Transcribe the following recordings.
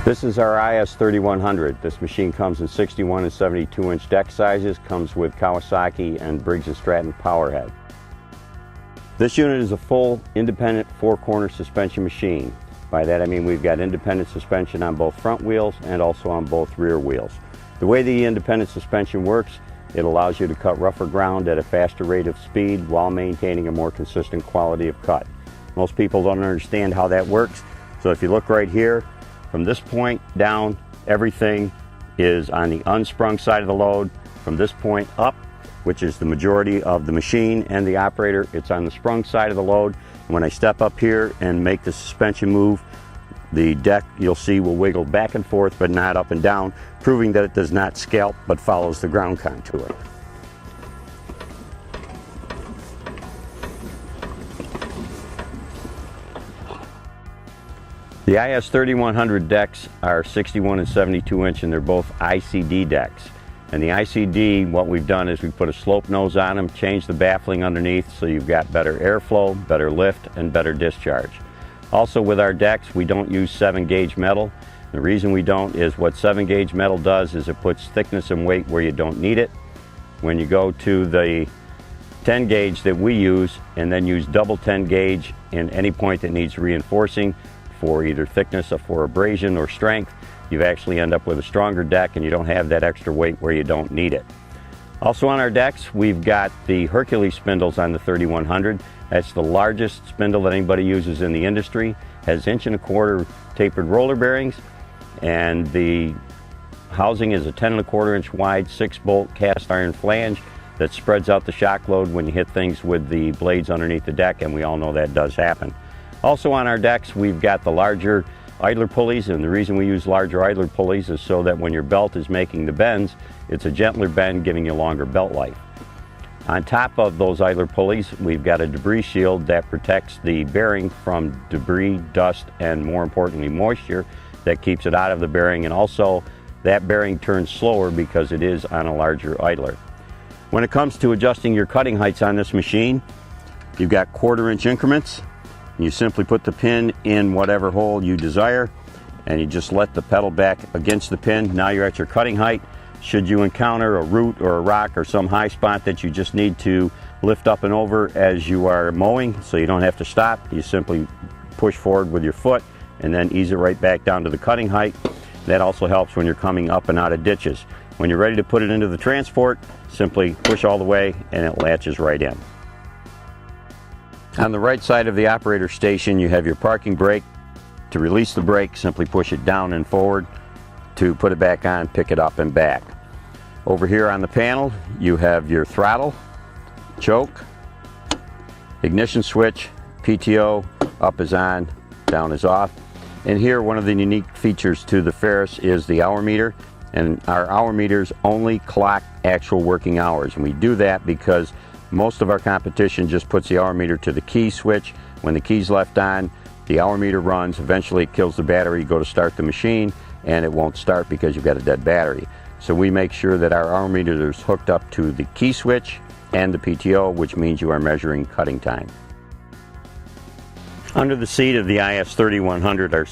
This is our IS3100. This machine comes in 61 and 72 inch deck sizes, comes with Kawasaki and Briggs & Stratton power head. This unit is a full independent four-corner suspension machine. By that I mean we've got independent suspension on both front wheels and also on both rear wheels. The way the independent suspension works, it allows you to cut rougher ground at a faster rate of speed while maintaining a more consistent quality of cut. Most people don't understand how that works, so if you look right here, from this point down, everything is on the unsprung side of the load. From this point up, which is the majority of the machine and the operator, it's on the sprung side of the load. And when I step up here and make the suspension move, the deck, you'll see, will wiggle back and forth but not up and down, proving that it does not scalp but follows the ground contour. The IS3100 decks are 61 and 72 inch, and they're both ICD decks. And the ICD, what we've done is we put a slope nose on them, changed the baffling underneath so you've got better airflow, better lift, and better discharge. Also with our decks, we don't use 7-gauge metal. The reason we don't is what 7-gauge metal does is it puts thickness and weight where you don't need it. When you go to the 10-gauge that we use and then use double 10-gauge in any point that needs reinforcing for either thickness or for abrasion or strength, you actually end up with a stronger deck and you don't have that extra weight where you don't need it. Also on our decks, we've got the Hercules spindles on the 3100. That's the largest spindle that anybody uses in the industry. Has 1.25 inch tapered roller bearings, and the housing is a 10.25 inch wide 6-bolt cast iron flange that spreads out the shock load when you hit things with the blades underneath the deck, and we all know that does happen. Also on our decks, we've got the larger idler pulleys, and the reason we use larger idler pulleys is so that when your belt is making the bends, it's a gentler bend, giving you longer belt life. On top of those idler pulleys, we've got a debris shield that protects the bearing from debris, dust, and more importantly, moisture that keeps it out of the bearing, and also that bearing turns slower because it is on a larger idler. When it comes to adjusting your cutting heights on this machine, you've got 1/4 inch increments. You simply put the pin in whatever hole you desire, and you just let the pedal back against the pin. Now you're at your cutting height. Should you encounter a root or a rock or some high spot that you just need to lift up and over as you are mowing so you don't have to stop, you simply push forward with your foot and then ease it right back down to the cutting height. That also helps when you're coming up and out of ditches. When you're ready to put it into the transport, simply push all the way and it latches right in. On the right side of the operator station, you have your parking brake. To release the brake, simply push it down and forward. To put it back on, pick it up and back. Over here on the panel, you have your throttle, choke, ignition switch, PTO, up is on, down is off. And here, one of the unique features to the Ferris is the hour meter. And our hour meters only clock actual working hours. And we do that because most of our competition just puts the hour meter to the key switch. When the key's left on, the hour meter runs. Eventually it kills the battery. You go to start the machine and it won't start because you've got a dead battery. So we make sure that our hour meter is hooked up to the key switch and the PTO, which means you are measuring cutting time. Under the seat of the IS3100 are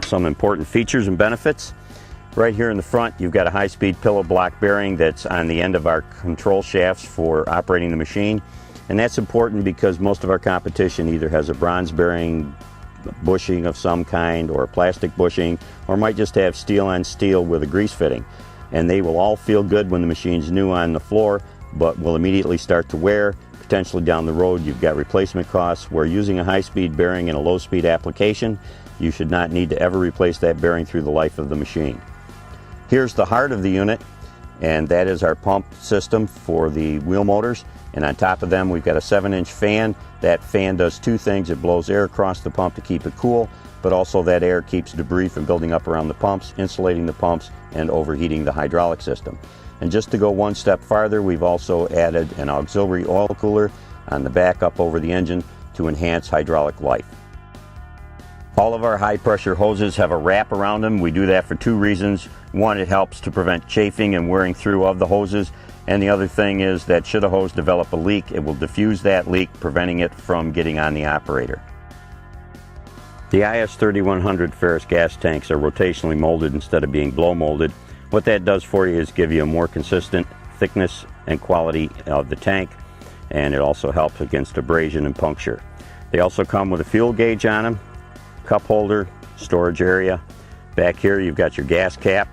some important features and benefits. Right here in the front, you've got a high-speed pillow block bearing that's on the end of our control shafts for operating the machine. And that's important because most of our competition either has a bronze bearing bushing of some kind or a plastic bushing, or might just have steel on steel with a grease fitting. And they will all feel good when the machine's new on the floor, but will immediately start to wear. Potentially down the road, you've got replacement costs. Where using a high-speed bearing in a low-speed application, you should not need to ever replace that bearing through the life of the machine. Here's the heart of the unit, and that is our pump system for the wheel motors. And on top of them, we've got a 7-inch fan. That fan does two things. It blows air across the pump to keep it cool, but also that air keeps debris from building up around the pumps, insulating the pumps, and overheating the hydraulic system. And just to go one step farther, we've also added an auxiliary oil cooler on the back up over the engine to enhance hydraulic life. All of our high pressure hoses have a wrap around them. We do that for two reasons. One, it helps to prevent chafing and wearing through of the hoses. And the other thing is that should a hose develop a leak, it will diffuse that leak, preventing it from getting on the operator. The IS3100 Ferris gas tanks are rotationally molded instead of being blow molded. What that does for you is give you a more consistent thickness and quality of the tank, and it also helps against abrasion and puncture. They also come with a fuel gauge on them, cup holder, storage area. Back here you've got your gas cap.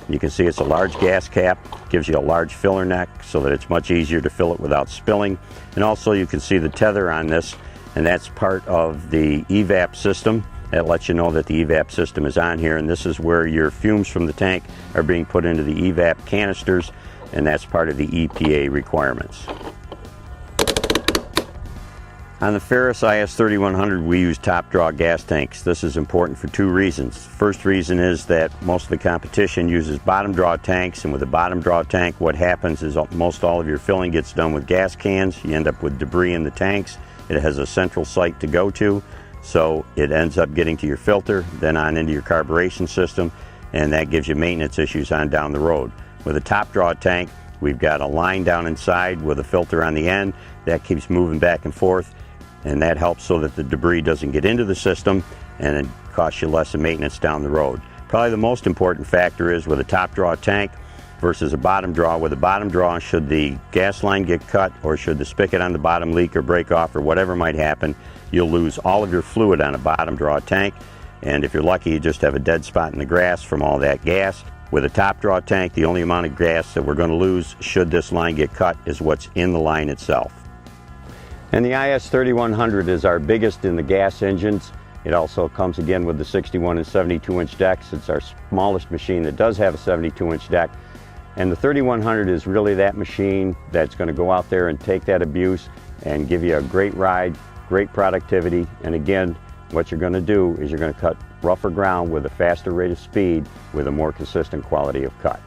You can see it's a large gas cap, gives you a large filler neck so that it's much easier to fill it without spilling. And also you can see the tether on this, and that's part of the evap system. That lets you know that the evap system is on here, and this is where your fumes from the tank are being put into the evap canisters, and that's part of the EPA requirements. On the Ferris IS3100 we use top draw gas tanks. This is important for two reasons. First reason is that most of the competition uses bottom draw tanks, and with a bottom draw tank what happens is most all of your filling gets done with gas cans. You end up with debris in the tanks. It has a central site to go to, so it ends up getting to your filter, then on into your carburation system, and that gives you maintenance issues on down the road. With a top draw tank we've got a line down inside with a filter on the end that keeps moving back and forth, and that helps so that the debris doesn't get into the system and it costs you less in maintenance down the road. Probably the most important factor is with a top draw tank versus a bottom draw. With a bottom draw, should the gas line get cut or should the spigot on the bottom leak or break off or whatever might happen, you'll lose all of your fluid on a bottom draw tank, and if you're lucky you just have a dead spot in the grass from all that gas. With a top draw tank, the only amount of gas that we're going to lose should this line get cut is what's in the line itself. And the IS3100 is our biggest in the gas engines. It also comes again with the 61 and 72 inch decks. It's our smallest machine that does have a 72 inch deck. And the 3100 is really that machine that's going to go out there and take that abuse and give you a great ride, great productivity. And again, what you're going to do is you're going to cut rougher ground with a faster rate of speed with a more consistent quality of cut.